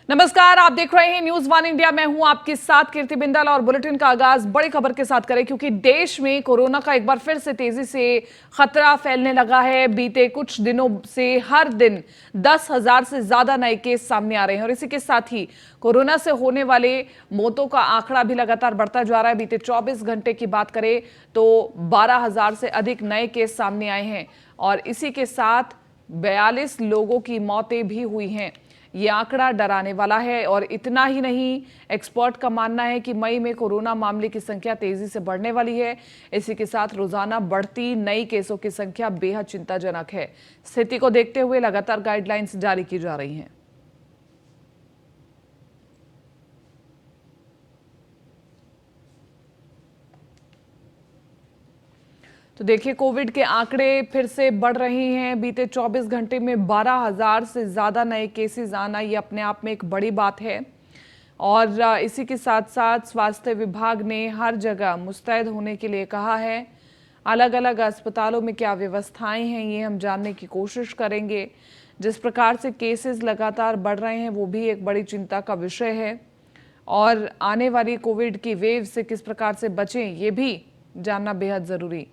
नमस्कार, आप देख रहे हैं न्यूज वन इंडिया। मैं हूं आपके साथ कीर्ति बिंदल और बुलेटिन का आगाज बड़ी खबर के साथ करें क्योंकि देश में कोरोना का एक बार फिर से तेजी से खतरा फैलने लगा है। बीते कुछ दिनों से हर दिन 10,000 से ज्यादा नए केस सामने आ रहे हैं और इसी के साथ ही कोरोना से होने वाले मौतों का आंकड़ा भी लगातार बढ़ता जा रहा है। बीते 24 घंटे की बात करें तो 12,000 से अधिक नए केस सामने आए हैं और इसी के साथ 42 लोगों की मौतें भी हुई हैं। ये आंकड़ा डराने वाला है और इतना ही नहीं, एक्सपर्ट का मानना है कि मई में कोरोना मामले की संख्या तेजी से बढ़ने वाली है। इसी के साथ रोजाना बढ़ती नई केसों की संख्या बेहद चिंताजनक है। स्थिति को देखते हुए लगातार गाइडलाइंस जारी की जा रही हैं। तो देखिए, कोविड के आंकड़े फिर से बढ़ रहे हैं। बीते 24 घंटे में 12,000 से ज़्यादा नए केसेस आना ये अपने आप में एक बड़ी बात है और इसी के साथ साथ स्वास्थ्य विभाग ने हर जगह मुस्तैद होने के लिए कहा है। अलग अलग अस्पतालों में क्या व्यवस्थाएं हैं ये हम जानने की कोशिश करेंगे। जिस प्रकार से केसेस लगातार बढ़ रहे हैं वो भी एक बड़ी चिंता का विषय है और आने वाली कोविड की वेव से किस प्रकार से बचें ये भी जानना बेहद ज़रूरी।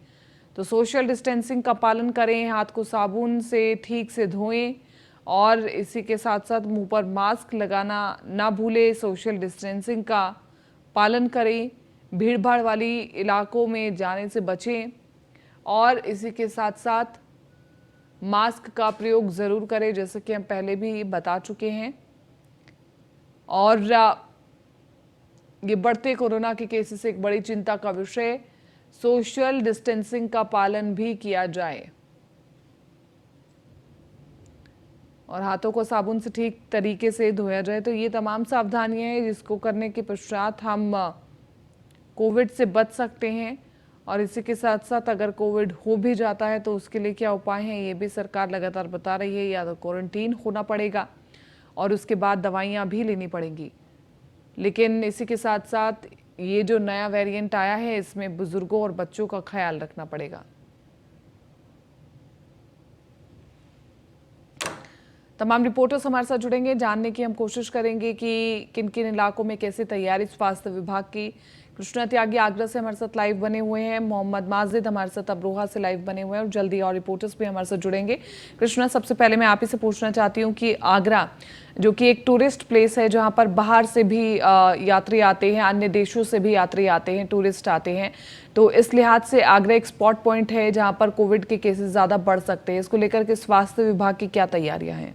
तो सोशल डिस्टेंसिंग का पालन करें, हाथ को साबुन से ठीक से धोएं और इसी के साथ साथ मुंह पर मास्क लगाना ना भूलें। सोशल डिस्टेंसिंग का पालन करें, भीड़ भाड़ वाली इलाकों में जाने से बचें और इसी के साथ साथ मास्क का प्रयोग ज़रूर करें जैसे कि हम पहले भी बता चुके हैं। और ये बढ़ते कोरोना के केसेस एक बड़ी चिंता का विषय। सोशल डिस्टेंसिंग का पालन भी किया जाए और हाथों को साबुन से ठीक तरीके से धोया जाए। तो ये तमाम सावधानियां हैं जिसको करने के पश्चात हम कोविड से बच सकते हैं। और इसी के साथ साथ अगर कोविड हो भी जाता है तो उसके लिए क्या उपाय हैं ये भी सरकार लगातार बता रही है। या तो क्वारंटीन होना पड़ेगा और उसके बाद दवाइयाँ भी लेनी पड़ेंगी। लेकिन इसी के साथ साथ ये जो नया वेरिएंट आया है इसमें बुजुर्गों और बच्चों का ख्याल रखना पड़ेगा। तमाम रिपोर्टर्स हमारे साथ जुड़ेंगे, जानने की हम कोशिश करेंगे कि किन किन इलाकों में कैसी तैयारी स्वास्थ्य विभाग की। कृष्णा त्यागी आगरा से हमारे साथ लाइव बने हुए हैं, मोहम्मद माजिद हमारे साथ अमरोहा से लाइव बने हुए हैं और जल्दी और रिपोर्टर्स भी हमारे साथ जुड़ेंगे। कृष्णा, सबसे पहले मैं आप ही से पूछना चाहती हूँ कि आगरा जो कि एक टूरिस्ट प्लेस है जहाँ पर बाहर से भी यात्री आते हैं, अन्य देशों से भी यात्री आते हैं, टूरिस्ट आते हैं, तो इस लिहाज से आगरा एक स्पॉट पॉइंट है जहाँ पर कोविड के केसेस ज़्यादा बढ़ सकते हैं। इसको लेकर के स्वास्थ्य विभाग की क्या तैयारियाँ हैं?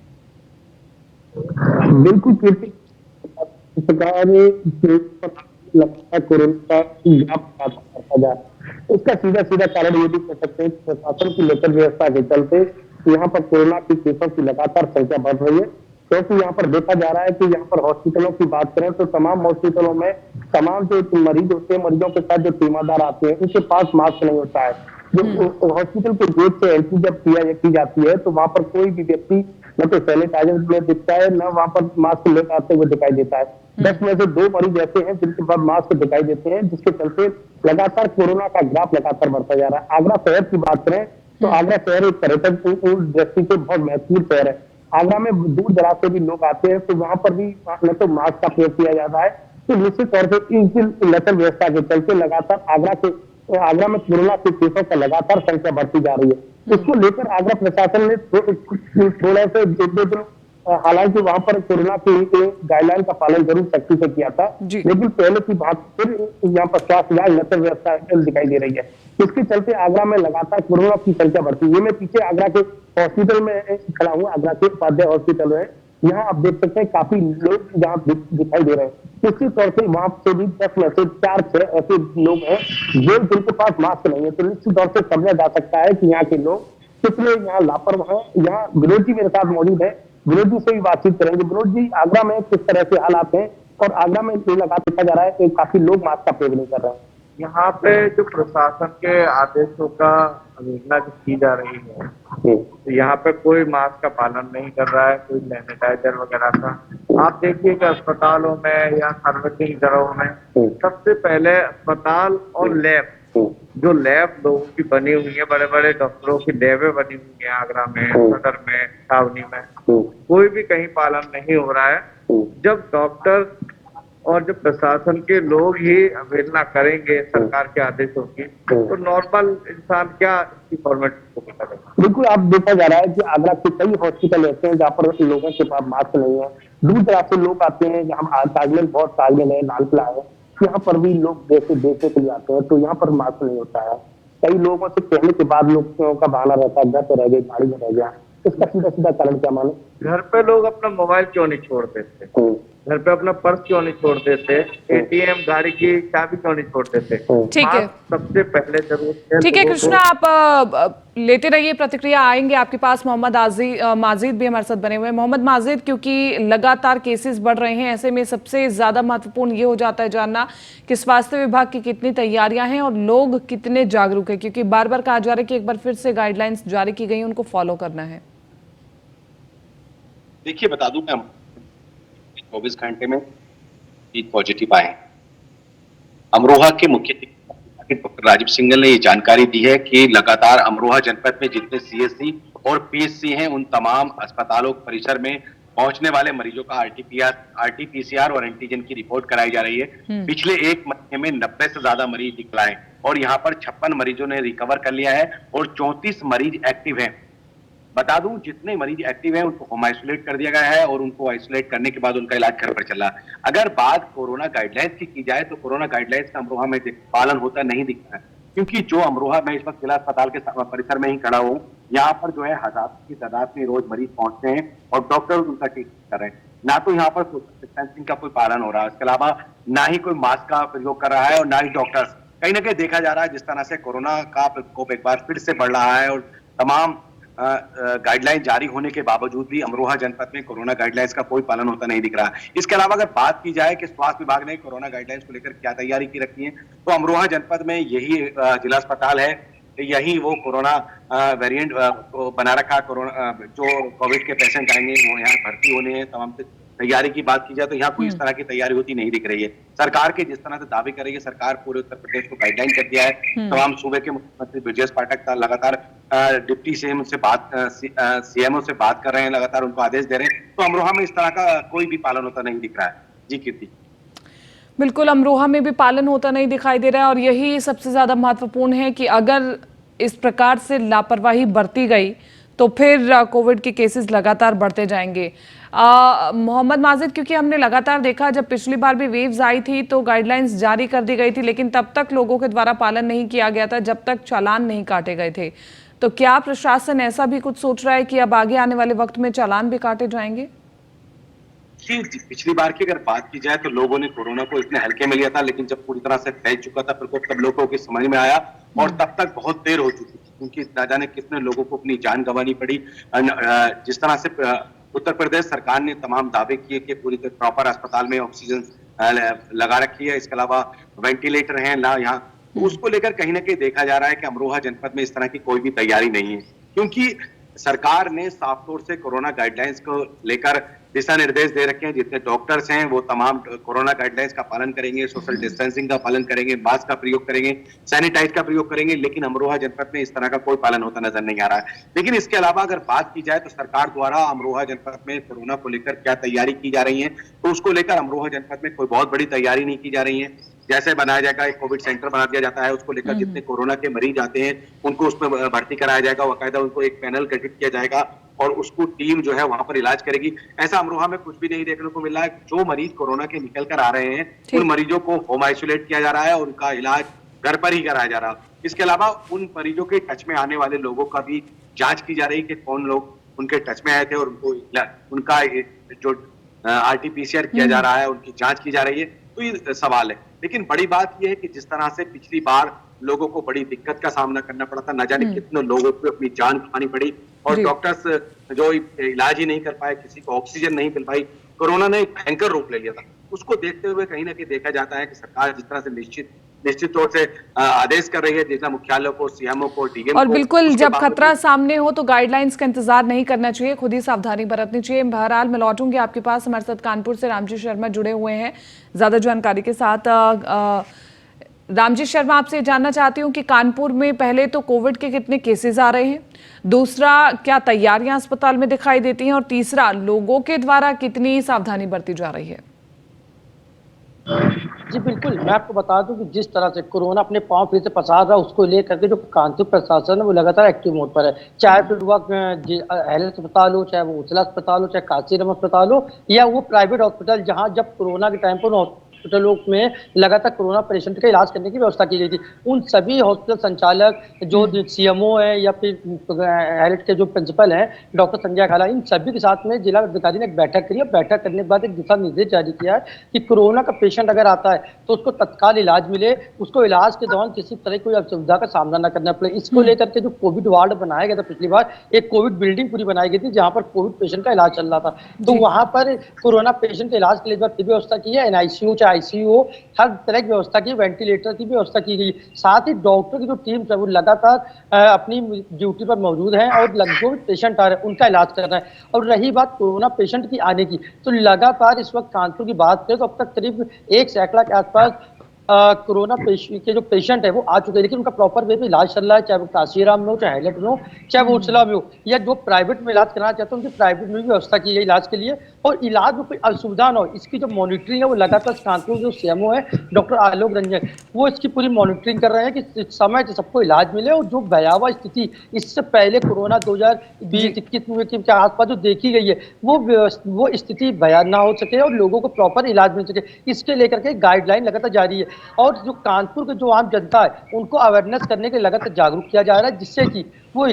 बिल्कुल कीर्ति, सरकार ने लगातार कोरोना का ग्राफ बढ़ता जा रहा है। इसका सीधा सीधा कारण ये भी कह सकते हैं कि प्रशासन की लेकर व्यवस्था के चलते यहाँ पर कोरोना के केसों की लगातार संख्या बढ़ रही है। क्योंकि यहाँ पर देखा जा रहा है कि यहाँ पर हॉस्पिटलों की बात करें तो तमाम हॉस्पिटलों में तमाम जो मरीज होते हैं, मरीजों के साथ जो तीमारदार आते हैं उनके पास मास्क नहीं होता है। जो हॉस्पिटल के गेट से एंट्री जब की जाती है तो वहां पर कोई भी व्यक्ति न तो सैनिटाइजर में दिखता है, न वहां पर मास्क लेकर आते हुए दिखाई देता है। 10 में से 2 मरीज ऐसे हैं जिनके पास मास्क दिखाई देते हैं, जिसके चलते लगातार कोरोना का ग्राफ लगातार बढ़ता जा रहा है। आगरा शहर की बात करें तो आगरा शहर एक पर्यटन दृष्टि से बहुत महत्वपूर्ण शहर है। आगरा में दूर दराज से भी लोग आते हैं तो वहां पर भी न तो मास्क का प्रयोग किया जाता है। तो निश्चित तौर पर इस लचर व्यवस्था के चलते लगातार आगरा में कोरोना के केसों का लगातार संख्या बढ़ती जा रही है। इसको लेकर आगरा प्रशासन ने थोड़ा सा दिन, हालांकि वहां पर कोरोना की गाइडलाइन का पालन जरूर सख्ती से किया था, लेकिन पहले की बात फिर यहाँ पर स्वास्थ्य विभाग लचर व्यवस्था दिखाई दे रही है। इसके चलते आगरा में लगातार कोरोना की संख्या बढ़ती है। ये मैं पीछे आगरा के हॉस्पिटल में खड़ा हूँ, आगरा के उपाध्याय हॉस्पिटल में। यहाँ आप देख सकते हैं काफी लोग यहाँ दिखाई दे रहे हैं। निश्चित तौर से वहां से भी 10 में से 4-6 ऐसे लोग हैं जो जिनके पास मास्क नहीं है। तो निश्चित तौर से समझा जा सकता है कि यहाँ के लोग कितने यहाँ लापरवाह हैं। यहाँ विनोद जी मेरे साथ मौजूद है, विनोद जी से भी बातचीत करेंगे। विनोद जी, आगरा में किस तरह से हालात हैं और आगरा में लगातार देखा जा रहा है कि काफी लोग मास्क का प्रयोग नहीं कर रहे हैं। यहाँ पे जो प्रशासन के आदेशों का अवहेलना की जा रही है, तो यहाँ पे कोई मास्क का पालन नहीं कर रहा है, कोई सैनिटाइजर वगैरह का। आप देखिए कि अस्पतालों में या सार्वजनिक जगहों में सबसे पहले अस्पताल और लैब, जो लैब लोगों की बनी हुई है, बड़े बड़े डॉक्टरों की लैबें बनी हुई है आगरा में, सदर में, छावनी में, कोई भी कहीं पालन नहीं हो रहा है। जब डॉक्टर और जब प्रशासन के लोग ही अवहेलना करेंगे सरकार के आदेशों की, तो नॉर्मल इंसान क्या इसकी फॉर्मेलिटी को करेगा। बिल्कुल, आप देखा जा रहा है कि आगरा के कई हॉस्पिटल ऐसे हैं जहाँ पर लोगों के पास मास्क नहीं है। दूर दराज से लोग आते हैं, जहाँ ताजमहल बहुत ताजमहल है, लाल किला है, यहाँ पर भी लोग देखने के लिए आते हैं, तो यहाँ पर मास्क नहीं होता है। कई लोगों से कहने के बाद लोगों का बहाना रहता है, घर पे रह गए, गाड़ी में रह गया। इसका सीधा सीधा कारण क्या माने? घर पे लोग अपना मोबाइल क्यों नहीं छोड़ते थे, घर पे अपना पर्स क्यों नहीं छोड़ते थे, एटीएम गाड़ी की चाबी क्यों नहीं छोड़ते थे। ठीक है, सबसे पहले जरूरत है। ठीक है कृष्णा, आप लेते रहिए प्रतिक्रिया, आएंगे आपके पास। मोहम्मद माजिद भी हमारे साथ बने हुए हैं। मोहम्मद माजिद, क्योंकि लगातार केसेस बढ़ रहे हैं, ऐसे में सबसे ज्यादा महत्वपूर्ण ये हो जाता है जानना कि स्वास्थ्य विभाग की कितनी तैयारियां हैं और लोग कितने जागरूक हैं, क्योंकि बार बार कहा जा रहा है कि एक बार फिर से गाइडलाइंस जारी की गई, उनको फॉलो करना है। देखिए, बता दूं मैं 24 घंटे में पॉजिटिव आए। अमरोहा के मुख्य डॉक्टर राजीव सिंघल ने ये जानकारी दी है कि लगातार अमरोहा जनपद में जितने सीएससी और पीएचसी हैं, उन तमाम अस्पतालों परिसर में पहुंचने वाले मरीजों का आरटीपीसीआर और एंटीजन की रिपोर्ट कराई जा रही है। पिछले एक महीने में 90 से ज्यादा मरीज निकलाए और यहाँ पर 56 मरीजों ने रिकवर कर लिया है और 34 मरीज एक्टिव हैं। बता दूं, जितने मरीज एक्टिव हैं उनको होम आइसोलेट कर दिया गया है और उनको आइसोलेट करने के बाद उनका इलाज घर पर चल रहा है। अगर बात कोरोना गाइडलाइंस की जाए तो कोरोना गाइडलाइंस का अमरोहा में पालन होता नहीं दिखता है, क्योंकि जो अमरोहा में इस वक्त जिला अस्पताल के परिसर में ही खड़ा हूं, यहाँ पर जो है हजारों की तादाद में रोज मरीज पहुंचते हैं और डॉक्टर उनका ट्रीटमेंट कर रहे हैं। ना तो यहाँ पर सोशल डिस्टेंसिंग का कोई पालन हो रहा है, इसके अलावा ना ही कोई मास्क का प्रयोग कर रहा है और ना ही डॉक्टर्स। कहीं ना कहीं देखा जा रहा है जिस तरह से कोरोना का प्रकोप एक बार फिर से बढ़ रहा है और तमाम गाइडलाइन जारी होने के बावजूद भी अमरोहा जनपद में कोरोना गाइडलाइंस का कोई पालन होता नहीं दिख रहा। इसके अलावा अगर बात की जाए कि स्वास्थ्य विभाग ने कोरोना गाइडलाइंस को लेकर क्या तैयारी की रखी है, तो अमरोहा जनपद में यही जिला अस्पताल है, यही वो कोरोना वेरिएंट बना रखा। कोरोना जो कोविड के पेशेंट आएंगे वो यहाँ भर्ती होने हैं। तमाम तैयारी की बात की जाए तो यहाँ कोई इस तरह की तैयारी होती नहीं दिख रही है। सरकार के जिस तरह से दावे कर रही है, सरकार पूरे उत्तर प्रदेश को गाइडलाइन कर दिया है। तमाम सूबे के मुख्यमंत्री ब्रजेश पाठक लगातार डिप्टी सीएम से सीएमओ से बात कर रहे हैं, लगातार उनको आदेश दे रहे हैं, तो अमरोहा में इस तरह का कोई भी पालन होता नहीं दिख रहा है। जी कीर्ति। बिल्कुल, अमरोहा में भी पालन होता नहीं दिखाई दे रहा है और यही सबसे ज्यादा महत्वपूर्ण है कि अगर इस प्रकार से लापरवाही बरती गई तो फिर कोविड के केसेस लगातार बढ़ते जाएंगे। मोहम्मद माजिद, क्योंकि हमने लगातार देखा जब पिछली बार भी वेव्स आई थी तो गाइडलाइंस जारी कर दी गई थी, लेकिन तब तक लोगों के द्वारा पालन नहीं किया गया था जब तक चालान नहीं काटे गए थे। तो क्या प्रशासन ऐसा भी कुछ सोच रहा है कि अब आगे आने वाले वक्त में चालान भी काटे जाएंगे? पिछली बार की अगर बात की जाए तो लोगों ने कोरोना को इतने हल्के में लिया था, लेकिन जब पूरी तरह से फैल चुका था प्रकोप तब लोगों की समझ में आया और तब तक बहुत देर हो चुकी थी, क्योंकि ना जाने कितने लोगों को अपनी जान गंवानी पड़ी। जिस तरह से उत्तर प्रदेश सरकार ने तमाम दावे किए कि पूरी तरह प्रॉपर अस्पताल में ऑक्सीजन लगा रखी है, इसके अलावा वेंटिलेटर है ना यहाँ, तो उसको लेकर कहीं ना कहीं देखा जा रहा है कि अमरोहा जनपद में इस तरह की कोई भी तैयारी नहीं है, क्योंकि सरकार ने साफ तौर से कोरोना गाइडलाइंस को लेकर दिशा निर्देश दे रखे हैं। जितने डॉक्टर्स हैं वो तमाम कोरोना गाइडलाइंस का पालन करेंगे, सोशल डिस्टेंसिंग का पालन करेंगे, मास्क का प्रयोग करेंगे, सैनिटाइज का प्रयोग करेंगे, लेकिन अमरोहा जनपद में इस तरह का कोई पालन होता नजर नहीं आ रहा है। लेकिन इसके अलावा अगर बात की जाए तो सरकार द्वारा अमरोहा जनपद में कोरोना को लेकर क्या तैयारी की जा रही है, तो उसको लेकर अमरोहा जनपद में कोई बहुत बड़ी तैयारी नहीं की जा रही है। जैसे बनाया जाएगा एक कोविड सेंटर बना दिया जाता है, उसको लेकर जितने कोरोना के मरीज आते हैं उनको उसमें भर्ती कराया जाएगा, बाकायदा उनको एक पैनल गठित किया जाएगा और उसको टीम जो है वहां पर इलाज करेगी। ऐसा अमरोहा में कुछ भी नहीं देखने को मिल रहा है। जो मरीज कोरोना के निकल कर आ रहे हैं उन मरीजों को होम आइसोलेट किया जा रहा है और उनका इलाज घर पर ही कराया जा रहा है। इसके अलावा उन मरीजों के टच में आने वाले लोगों का भी जांच की जा रही है कि कौन लोग उनके टच में आए थे और उनका जो आरटीपीसीआर किया जा रहा है, उनकी जांच की जा रही है। तो ये सवाल है, लेकिन बड़ी बात यह है कि जिस तरह से पिछली बार लोगों को बड़ी दिक्कत का सामना करना पड़ा था, न जाने कितने लोगों को अपनी जान गंवानी पड़ी और डॉक्टर्स जो इलाज ही नहीं कर पाए, किसी को ऑक्सीजन नहीं मिल पाई, कोरोना ने एक भयंकर रूप ले लिया था। उसको देखते हुए कहीं ना कहीं देखा जाता है कि सरकार जिस तरह से निश्चित तौर से आदेश कर रही है जिला मुख्यालयों को, सीएमओ को, डीएम और को, बिल्कुल जब खतरा सामने हो तो गाइडलाइंस का इंतजार नहीं करना चाहिए, खुद ही सावधानी बरतनी चाहिए। बहरहाल मैं लौटूंगी आपके पास, हमारे साथ कानपुर से रामजी शर्मा जुड़े हुए हैं ज्यादा जानकारी के साथ। रामजी शर्मा, आपसे जानना चाहती हूँ कि कानपुर में पहले तो कोविड के कितने केसेस आ रहे हैं, दूसरा क्या तैयारियां अस्पताल में दिखाई देती हैं, और तीसरा लोगों के द्वारा कितनी सावधानी बरती जा रही है? जी बिल्कुल, मैं आपको बता दूं कि जिस तरह से कोरोना अपने पांव फिर से पसार रहा है, उसको लेकर के जो कानपुर प्रशासन है वो लगातार एक्टिव मोड पर है। चाहे फिर वह हेल्थ अस्पताल हो, चाहे वो उजला अस्पताल हो, चाहे काशीराम अस्पताल हो, या वो प्राइवेट हॉस्पिटल जहां जब कोरोना के टाइम पर हॉस्पिटलों में लगातार कोरोना पेशेंट का इलाज करने की व्यवस्था की गई थी, उन सभी हॉस्पिटल संचालक जो सीएमओ है या फिर हेल्थ के जो प्रिंसिपल हैं डॉक्टर संजय खाला, इन सभी के साथ में जिला अधिकारी ने एक बैठक करी है। बैठक करने के बाद एक दिशा निर्देश जारी किया है कि कोरोना का पेशेंट अगर आता है तो उसको तत्काल इलाज मिले, उसको इलाज के दौरान किसी तरह की कोई असुविधा का सामना न करना पड़े। इसको लेकर के जो कोविड वार्ड बनाया गया था पिछली बार, एक कोविड बिल्डिंग पूरी बनाई गई थी जहां पर कोविड पेशेंट का इलाज चल रहा था, तो वहां पर कोरोना पेशेंट के इलाज के लिए की व्यवस्था की है। एनआईसीयू चाहे आईसीयू, हर तरह की व्यवस्था की, वेंटिलेटर की व्यवस्था की गई। साथ ही डॉक्टर की जो टीम है वो लगातार अपनी ड्यूटी पर मौजूद है और जो भी पेशेंट आ रहे हैं उनका इलाज कर रहे हैं। और रही बात कोरोना पेशेंट की आने की, तो लगातार इस वक्त कानपुर की बात करें तो अब तक करीब 1 सैकड़ा के आसपास कोरोना के जो पेशेंट है वो आ चुके हैं, लेकिन उनका प्रॉपर वे पे इलाज चल रहा है, चाहे वो काशीराम में हो, चाहे हैलेट में हो, चाहे वो उछला में हो, या जो प्राइवेट में इलाज कराना चाहते हैं उनकी प्राइवेट में भी व्यवस्था की गई इलाज के लिए। और इलाज में कोई असुविधा ना हो, इसकी जो मॉनिटरिंग है वो लगातार कानपुर जो सीएमओ है डॉक्टर आलोक रंजन, वो इसकी पूरी मॉनिटरिंग कर रहे हैं कि समय से सबको इलाज मिले, और जो भयावह स्थिति इससे पहले कोरोना 2020-21 के आसपास जो देखी गई है वो स्थिति भयानक ना हो सके और लोगों को प्रॉपर इलाज मिल सके, इसके लेकर के गाइडलाइन लगातार जारी है। और जो कानपुर के जो आम जनता है उनको अवेयरनेस करने के लिए लगातार जागरूक किया जा रहा है, जिससे कि वो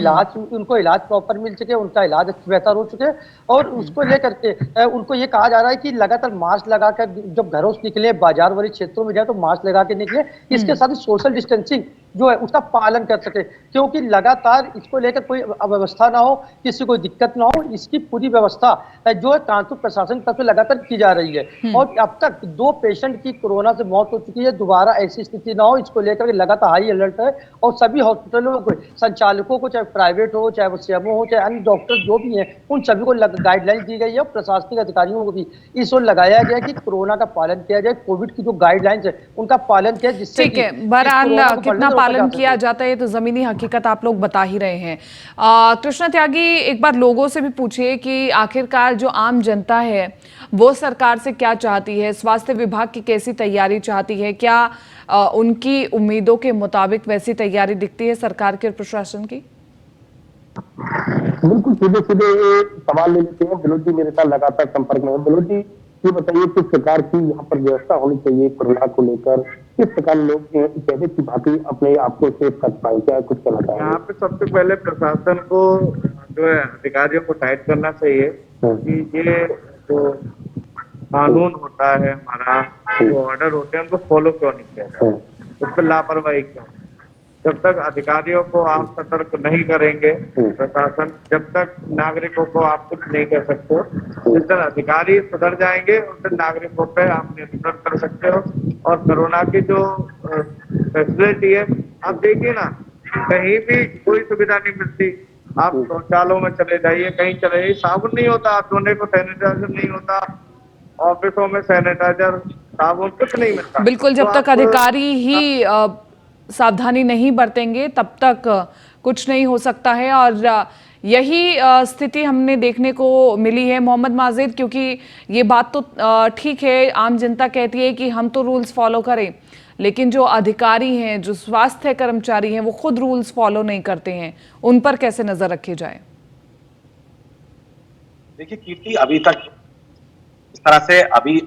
उनको इलाज प्रॉपर मिल सके, उनका इलाज बेहतर हो सके। और उसको लेकर के उनको ये कहा जा रहा है कि लगातार मास्क लगाकर जब घरों से निकले, बाजार वाले क्षेत्रों में जाए तो मास्क लगा के निकले, इसके साथ ही सोशल डिस्टेंसिंग जो है उसका पालन कर सके, क्योंकि लगातार इसको लेकर कोई अव्यवस्था ना हो, किसी को दिक्कत ना हो, इसकी पूरी व्यवस्था जो है कानपुर प्रशासन तरफ से लगातार की जा रही है। और अब तक 2 पेशेंट की कोरोना से मौत हो चुकी है, दोबारा ऐसी स्थिति ना हो, इसको लेकर के लगातार हाई अलर्ट है। और सभी हॉस्पिटलों को, संचालकों को, चाहे प्राइवेट हो, चाहे वो सीएमओ हो, चाहे अन्य डॉक्टर जो भी हैं, उन सभी को गाइडलाइन दी गई है। और प्रशासनिक अधिकारियों को भी इस ओर लगाया गया कि कोरोना का पालन किया जाए, कोविड की जो गाइडलाइंस है उनका पालन किया, जिससे ठीक है। बहरहाल कितना पालन किया जाता है तो जमीनी हकीकत आप लोग बता ही रहे हैं। कृष्णा त्यागी, एक बार लोगों से भी पूछिए कि आखिरकार जो आम जनता है वो सरकार से क्या चाहती है, स्वास्थ्य विभाग की कैसी तैयारी चाहती है, क्या उनकी उम्मीदों के मुताबिक वैसी तैयारी दिखती है सरकार के और प्रशासन की? बिल्कुल सीधे सीधे सवाल ले लेते हैं। विनोद जी मेरे साथ लगातार संपर्क में है। विनोद जी ये बताइए किस प्रकार की यहाँ पर व्यवस्था होनी चाहिए कोरोना को लेकर, किस प्रकार लोग पहले की भांति अपने आप को सेफ कर पाए, क्या कुछ कहना चाहिए? यहाँ पे सबसे पहले प्रशासन को जो है अधिकारियों को टाइट करना चाहिए कि ये जो कानून होता है हमारा, जो ऑर्डर होते हैं उनको फॉलो क्यों नहीं किया जाता, उस पर लापरवाही क्यों। जब तक अधिकारियों को आप सतर्क नहीं करेंगे, प्रशासन, जब तक नागरिकों को आप कुछ नहीं कह सकते हो, जिस दिन अधिकारी सुधर जाएंगे उस दिन नागरिकों पे आप नियंत्रण कर सकते हो। और कोरोना की जो फैसिलिटी है, आप देखिए ना, कहीं भी कोई सुविधा नहीं मिलती। आप शौचालयों में चले जाइए, कहीं चले जाइए, साबुन नहीं होता, आप धोने को सैनिटाइजर नहीं होता, ऑफिसों में सैनिटाइजर, साबुन, कुछ नहीं मिलता। बिल्कुल, जब तक अधिकारी ही सावधानी नहीं बरतेंगे तब तक कुछ नहीं हो सकता है। और यही स्थिति हमने देखने को मिली है मोहम्मद माजिद, क्योंकि ये बात तो ठीक है, आम जनता कहती है कि हम तो रूल्स फॉलो करें, लेकिन जो अधिकारी हैं, जो स्वास्थ्य कर्मचारी हैं, वो खुद रूल्स फॉलो नहीं करते हैं, उन पर कैसे नजर रखी जाए? देखिए कीर्ति, अभी तक इस तरह से अभी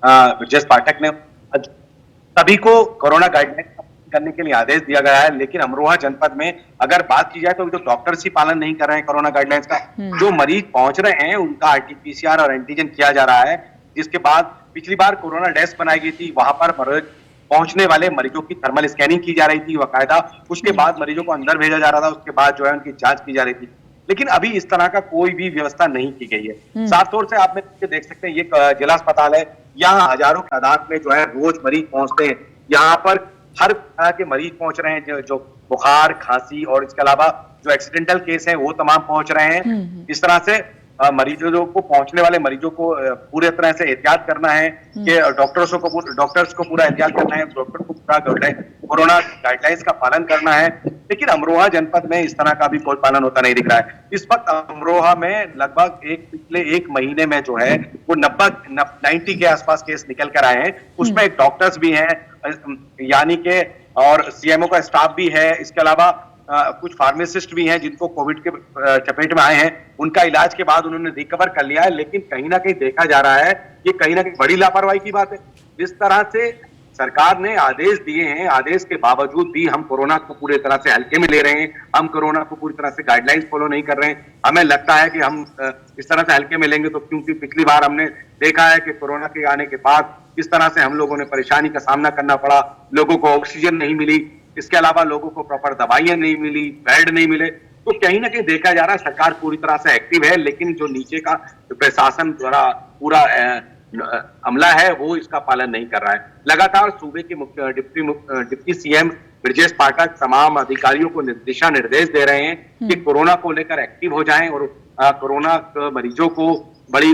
ब्रजेश पाठक ने सभी को कोरोना गाइडलाइन करने के लिए आदेश दिया गया है, लेकिन अमरोहा जनपद में अगर बात की जाए तो डॉक्टर्स ही पालन नहीं कर रहे हैं कोरोना गाइडलाइंस का। जो मरीज पहुंच रहे हैं उनका आरटीपीसीआर और एंटीजन किया जा रहा है, जिसके बाद पिछली बार कोरोना डेस्क बनाई गई थी, वहां पर पहुंचने वाले मरीजों की थर्मल स्कैनिंग की जा रही थी बाकायदा, उसके बाद मरीजों को अंदर भेजा जा रहा था, उसके बाद जो है उनकी जांच की जा रही थी। लेकिन अभी इस तरह का कोई भी व्यवस्था नहीं की गई है। साफ तौर से आप देख सकते हैं, ये जिला अस्पताल है, यहाँ हजारों की तादाद में जो है रोज मरीज पहुंचते हैं। यहाँ पर हर तरह के मरीज पहुंच रहे हैं, जो बुखार, खांसी और इसके अलावा जो एक्सीडेंटल केस है वो तमाम पहुंच रहे हैं। इस तरह से मरीजों को, पहुंचने वाले मरीजों को पूरे तरह से एहतियात करना है कि डॉक्टर्स को पूरा एहतियात करना है, डॉक्टर को पूरा कोरोना गाइडलाइंस का पालन करना है। लेकिन अमरोहा जनपद में इस तरह का भी कोई पालन होता नहीं दिख रहा है। इस वक्त अमरोहा में लगभग पिछले एक महीने में जो है वो 90 के आसपास केस निकल कर आए हैं। उसमें डॉक्टर्स भी हैं, यानी के, और सीएमओ का स्टाफ भी है। इसके अलावा कुछ फार्मासिस्ट भी हैं जिनको कोविड के चपेट में आए हैं। उनका इलाज के बाद उन्होंने रिकवर कर लिया है। लेकिन कहीं ना कहीं देखा जा रहा है ये कहीं ना कहीं बड़ी लापरवाही की बात है। जिस तरह से सरकार ने आदेश दिए हैं, आदेश के बावजूद भी हम कोरोना को पूरी तरह से हल्के में ले रहे हैं। हम कोरोना को पूरी तरह से गाइडलाइंस फॉलो नहीं कर रहे हैं। हमें लगता है कि हम इस तरह से हल्के में लेंगे तो, क्योंकि पिछली बार हमने देखा है कि कोरोना के आने के बाद किस तरह से हम लोगों ने परेशानी का सामना करना पड़ा। लोगों को ऑक्सीजन नहीं मिली, इसके अलावा लोगों को प्रॉपर दवाइयां नहीं मिली, बेड नहीं मिले। तो कहीं ना कहीं देखा जा रहा है सरकार पूरी तरह से एक्टिव है, लेकिन जो नीचे का प्रशासन द्वारा पूरा अमला है वो इसका पालन नहीं कर रहा है। लगातार सूबे के डिप्टी सीएम ब्रजेश पाठक तमाम अधिकारियों को दिशा निर्देश दे रहे हैं कि कोरोना को लेकर एक्टिव हो जाएं और कोरोना मरीजों को बड़ी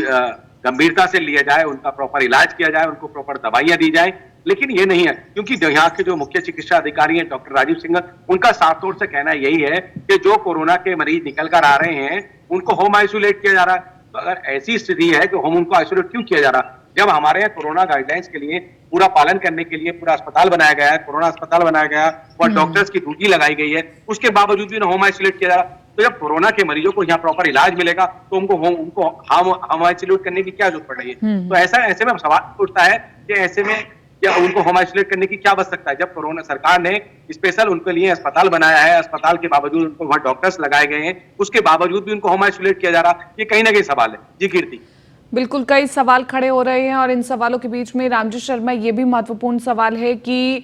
गंभीरता से लिया जाए, उनका प्रॉपर इलाज किया जाए, उनको प्रॉपर दवाइयां दी जाए। लेकिन ये नहीं है, क्योंकि यहाँ के जो मुख्य चिकित्सा अधिकारी हैं डॉक्टर राजीव सिंह, उनका साफ तौर से कहना यही है कि जो कोरोना के मरीज निकल कर आ रहे हैं उनको होम आइसोलेट किया जा रहा है। तो अगर ऐसी स्थिति है कि होम उनको आइसोलेट क्यों किया जा रहा है, जब हमारे यहाँ कोरोना गाइडलाइंस के लिए पूरा पालन करने के लिए पूरा अस्पताल बनाया गया है, कोरोना अस्पताल बनाया गया और डॉक्टर्स की ड्यूटी लगाई गई है, उसके बावजूद भी होम आइसोलेट किया जा रहा। तो जब कोरोना के मरीजों को यहाँ प्रॉपर इलाज मिलेगा तो उनको होम आइसोलेट करने की क्या जरूरत पड़ रही है। तो ऐसे में सवाल उठता है कि ऐसे में क्या उनको होम आइसोलेट करने की क्या बच सकता है, जब कोरोना सरकार ने स्पेशल उनके लिए अस्पताल बनाया है, अस्पताल के बावजूद उनको वहां डॉक्टर्स लगाए गए हैं, उसके बावजूद भी उनको होम आइसोलेट किया जा रहा। ये कहीं ना कहीं सवाल है। जी कीर्ति। बिल्कुल, कई सवाल खड़े हो रहे हैं और इन सवालों के बीच में रामजी शर्मा, ये भी महत्वपूर्ण सवाल है कि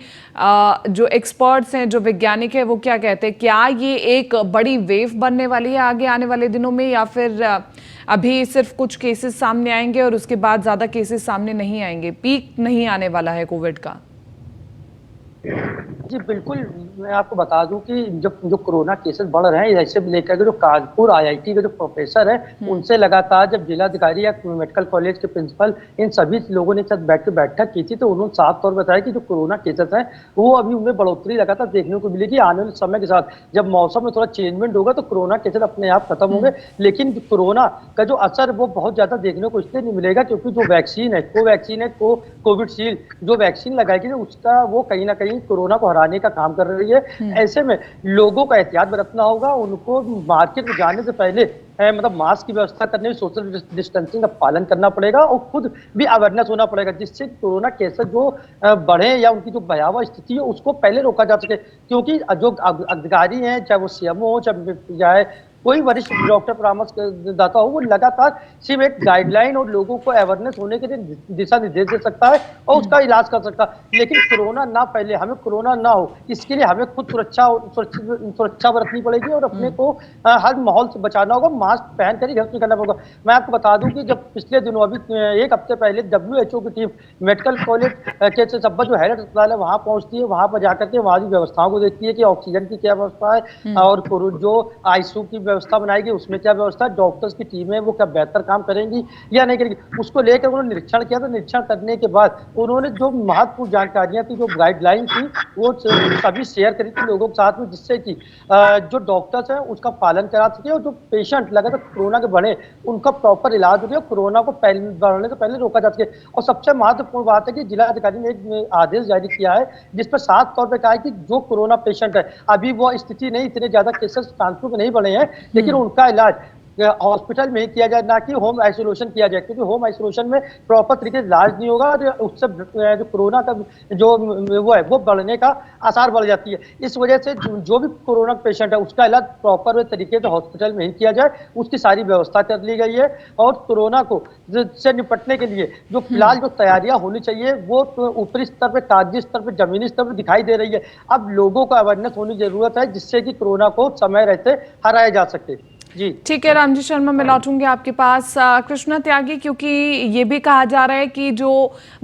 जो एक्सपर्ट्स हैं, जो वैज्ञानिक हैं, वो क्या कहते हैं, क्या ये एक बड़ी वेव बनने वाली है आगे आने वाले दिनों में, या फिर अभी सिर्फ कुछ केसेस सामने आएंगे और उसके बाद ज्यादा केसेस सामने नहीं आएंगे, पीक नहीं आने वाला है कोविड का? जी बिल्कुल, मैं आपको बता दूं कि जब जो कोरोना केसेस बढ़ रहे हैं, ऐसे लेकर के जो कानपुर आईआईटी के जो प्रोफेसर हैं उनसे लगातार जब जिलाधिकारी या मेडिकल कॉलेज के प्रिंसिपल इन सभी लोगों ने साथ बैठक की थी, तो उन्होंने साफ तौर बताया कि जो कोरोना केसेस हैं वो अभी उनमें बढ़ोतरी लगातार देखने को मिलेगी। आने वाले समय के साथ जब मौसम में थोड़ा चेंजमेंट होगा तो कोरोना केसेस अपने आप खत्म होंगे, लेकिन कोरोना का जो असर वो बहुत ज्यादा देखने को इसलिए नहीं मिलेगा क्योंकि जो वैक्सीन है, कोवैक्सीन है, कोविशील्ड जो वैक्सीन लगाई गई उसका वो कहीं ना कहीं कोरोना को हराने का काम कर रही है। ऐसे में लोगों को एहतियात बरतना होगा, उनको मार्केट में जाने से पहले मतलब मास्क की व्यवस्था करने में सोशल डिस्टेंसिंग का पालन करना पड़ेगा और खुद भी अवेयरनेस होना पड़ेगा, जिससे कोरोना केसेस जो बढ़े या उनकी जो भयावह स्थिति है उसको पहले रोका जा सके। क्योंकि जो अधिकारी हैं, चाहे वो सीएमओ हो, चाहे कोई वरिष्ठ डॉक्टर परामर्शदाता हो, वो लगातार सिर्फ एक गाइडलाइन और लोगों को अवेयरनेस होने के लिए दिशा निर्देश दे सकता है और उसका इलाज कर सकता है। लेकिन कोरोना ना पहले हमें कोरोना ना हो, इसके लिए हमें खुद सुरक्षा बरतनी पड़ेगी और अपने को हर माहौल से बचाना होगा। मास्क पहन कर ही घर से निकलना होगा। मैं आपको बता दूं कि जब पिछले दिनों अभी एक हफ्ते पहले WHO की टीम मेडिकल कॉलेज के चब्बा जो हैरत अस्पताल है वहां पहुंचती है, वहां पर जाकर के वहां की व्यवस्थाओं को देखती है कि ऑक्सीजन की क्या व्यवस्था है और जो आईसीयू की व्यवस्था बनाएगी उसमें क्या व्यवस्था, डॉक्टर्स की टीम है वो क्या बेहतर काम करेंगी या नहीं करेंगी, उसको लेकर उन्होंने निरीक्षण किया। तो निरीक्षण करने के बाद उन्होंने जो महत्वपूर्ण जानकारियां थी, जो गाइडलाइन थी, वो सभी शेयर करी थी लोगों के साथ में, जिससे कि जो डॉक्टर्स हैं उसका पालन करा सके और जो पेशेंट लगातार कोरोना के बढ़े उनका प्रॉपर इलाज हो गया, कोरोना को बढ़ने से पहले रोका जा सके। और सबसे महत्वपूर्ण बात है कि जिलाधिकारी ने एक आदेश जारी किया है जिस पर साफ तौर पर कहा है कि जो कोरोना पेशेंट है, अभी वो स्थिति नहीं, इतने ज्यादा केसेस कानपुर में नहीं बढ़े हैं, लेकिन उनका इलाज हॉस्पिटल में ही किया जाए, ना कि होम आइसोलेशन किया जाए, क्योंकि होम आइसोलेशन में प्रॉपर तरीके से इलाज नहीं होगा और उससे जो कोरोना का जो वो है वो बढ़ने का आसार बढ़ जाती है। इस वजह से जो भी कोरोना पेशेंट है उसका इलाज प्रॉपर तरीके से हॉस्पिटल में ही किया जाए, उसकी सारी व्यवस्था कर ली गई है। और कोरोना को से निपटने के लिए जो फिलहाल जो तैयारियां होनी चाहिए वो ऊपरी स्तर पर, कागजी स्तर पर, जमीनी स्तर पर दिखाई दे रही है। अब लोगों को अवेयरनेस होनी जरूरत है जिससे कि कोरोना को समय रहते हराया जा सके। जी ठीक है रामजी शर्मा, मैं लौटूंगी आपके पास। कृष्णा त्यागी, क्योंकि ये भी कहा जा रहा है कि जो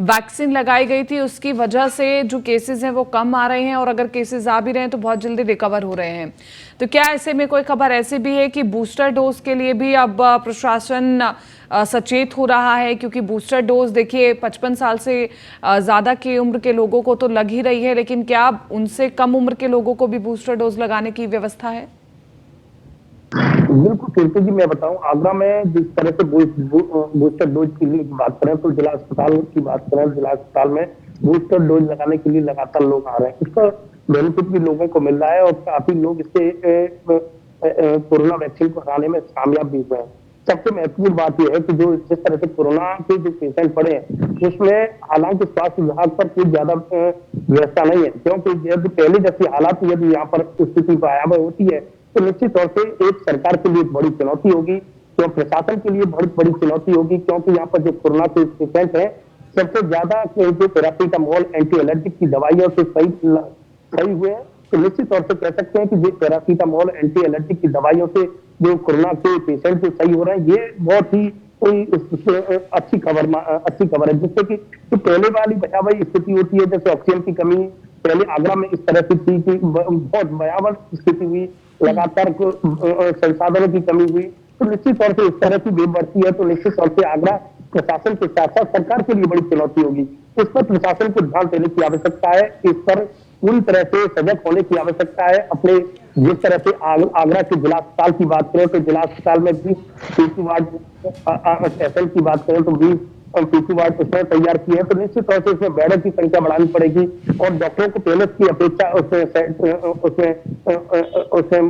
वैक्सीन लगाई गई थी उसकी वजह से जो केसेस हैं वो कम आ रहे हैं, और अगर केसेस आ भी रहे हैं तो बहुत जल्दी रिकवर हो रहे हैं, तो क्या ऐसे में कोई खबर ऐसी भी है कि बूस्टर डोज के लिए भी अब प्रशासन सचेत हो रहा है? क्योंकि बूस्टर डोज देखिए 55 साल से ज़्यादा की उम्र के लोगों को तो लग ही रही है, लेकिन क्या उनसे कम उम्र के लोगों को भी बूस्टर डोज लगाने की व्यवस्था है? बिल्कुल कीर्ति जी, मैं बताऊं, आगरा में जिस तरह से बूस्टर डोज की बात करें तो जिला अस्पताल की बात करें, जिला अस्पताल में बूस्टर डोज लगाने के लिए लगातार लोग आ रहे हैं। इसका बेनिफिट भी लोगों को मिल रहा है और काफी लोग इससे कोरोना वैक्सीन को हराने में कामयाब भी हुए हैं। सबसे महत्वपूर्ण बात यह है कि जो जिस तरह से कोरोना के जो पेशेंट पड़े हैं उसमें हालांकि स्वास्थ्य विभाग पर कोई ज्यादा व्यवस्था नहीं है, क्योंकि यदि पहले जैसी हालात यदि यहाँ पर स्थिति भयावह होती है तो निश्चित तौर से एक सरकार के लिए बड़ी चुनौती होगी, तो प्रशासन के लिए बहुत बड़ी चुनौती होगी, क्योंकि यहाँ पर जो कोरोना के पेशेंट है सबसे ज्यादा जो पैरासीटामोल एंटी एलर्जिक की दवाइयों से सही हुए हैं। तो निश्चित तौर से कह सकते हैं कि जो पैरासीटामोल एंटी एलर्जिक की दवाइयों से जो कोरोना के पेशेंट जो सही हो रहे हैं, ये बहुत ही कोई अच्छी खबर है, जिससे कि जो पहले वाली भयावह स्थिति होती है, जैसे ऑक्सीजन की कमी पहले आगरा में इस तरह की थी कि बहुत भयावह स्थिति हुई, लगातार संसाधनों की कमी हुई, तो निश्चित तौर से इस तरह की वेव बढ़ती है तो निश्चित तौर से आगरा प्रशासन के साथ साथ सरकार के लिए बड़ी चुनौती होगी। इस पर प्रशासन को ध्यान देने की आवश्यकता है, इस पर पूरी तरह से सजग होने की आवश्यकता है। अपने जिस तरह से आगरा के जिला अस्पताल की बात करें तो जिला अस्पताल में 20 पीसी वार्ड की बात करें तो 20 पीसी वार्ड उसमें तैयार किए हैं, तो निश्चित तौर से इसमें बेडों की संख्या बढ़ानी पड़ेगी और डॉक्टरों को पहले की अपेक्षा उसमें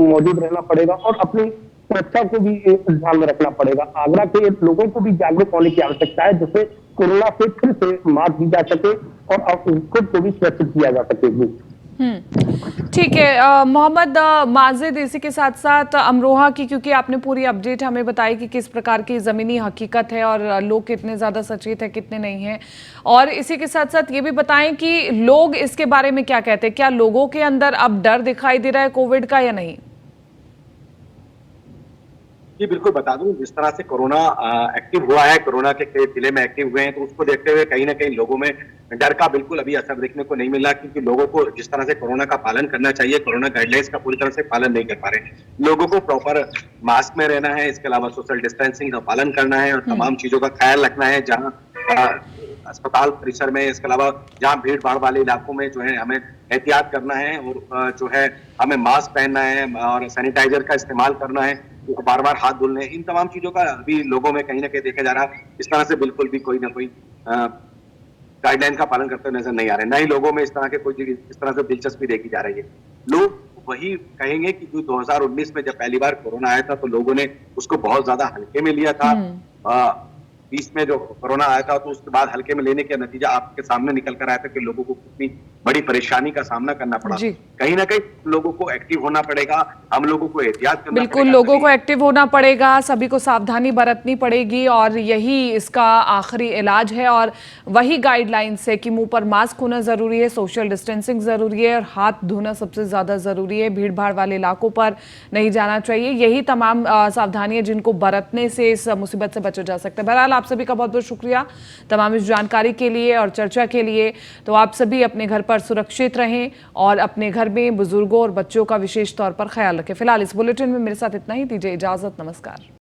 मौजूद रहना पड़ेगा और अपनी सुरक्षा को भी ध्यान में रखना पड़ेगा। आगरा के लोगों को भी जागरूक होने की आवश्यकता है, जिससे कोरोना से फिर से मात दी जा सके और खुद को भी सुरक्षित किया जा सके। ठीक है मोहम्मद माजिद, इसी के साथ साथ अमरोहा की, क्योंकि आपने पूरी अपडेट हमें बताई कि किस प्रकार की ज़मीनी हकीकत है और लोग कितने ज़्यादा सचेत हैं कितने नहीं हैं, और इसी के साथ साथ ये भी बताएं कि लोग इसके बारे में क्या कहते हैं, क्या लोगों के अंदर अब डर दिखाई दे रहा है कोविड का या नहीं? जी बिल्कुल बता दूं, जिस तरह से कोरोना एक्टिव हुआ है, कोरोना के केस जिले में एक्टिव हुए हैं, तो उसको देखते हुए कहीं ना कहीं लोगों में डर का बिल्कुल अभी असर देखने को नहीं मिला, क्योंकि लोगों को जिस तरह से कोरोना का पालन करना चाहिए, कोरोना गाइडलाइंस का पूरी तरह से पालन नहीं कर पा रहे। लोगों को प्रॉपर मास्क में रहना है, इसके अलावा सोशल डिस्टेंसिंग का पालन करना है और तमाम चीजों का ख्याल रखना है। जहाँ अस्पताल परिसर में, इसके अलावा जहाँ भीड़ भाड़ वाले इलाकों में जो है हमें एहतियात करना है और जो है हमें मास्क पहनना है और सैनिटाइजर का इस्तेमाल करना है, बार बार हाथ धुलने, इन तमाम चीजों का अभी लोगों में कहीं ना कहीं देखा जा रहा है इस तरह से बिल्कुल भी कोई ना कोई गाइडलाइन का पालन करते हुए नजर नहीं आ रहे। ना ही लोगों में इस तरह के कोई इस तरह से दिलचस्पी देखी जा रही है। लोग वही कहेंगे कि जो 2019 में जब पहली बार कोरोना आया था तो लोगों ने उसको बहुत ज्यादा हल्के में लिया था। 20 में जो कोरोना आया था तो उसके बाद हल्के में लेने का नतीजा आपके सामने निकल कर आया था कि लोगों को कितनी बड़ी परेशानी का सामना करना पड़ा। कहीं ना कहीं लोगों को एक्टिव होना पड़ेगा, हम लोगों को एहतियात करना पड़ेगा। बिल्कुल, लोगों को एक्टिव होना पड़ेगा, सभी को सावधानी बरतनी पड़ेगी और यही इसका आखिरी इलाज है। और वही गाइडलाइंस है कि मुंह पर मास्क होना जरूरी है, सोशल डिस्टेंसिंग जरूरी है और हाथ धोना सबसे ज्यादा जरूरी है। भीड़ भाड़ वाले इलाकों पर नहीं जाना चाहिए। यही तमाम सावधानियां जिनको बरतने से इस मुसीबत से बचा जा सकता है। बहरहाल आप सभी का बहुत बहुत शुक्रिया तमाम इस जानकारी के लिए और चर्चा के लिए। तो आप सभी अपने घर पर सुरक्षित रहें और अपने घर में बुजुर्गों और बच्चों का विशेष तौर पर ख्याल रखें। फिलहाल इस बुलेटिन में मेरे साथ इतना ही, दीजिए इजाजत, नमस्कार।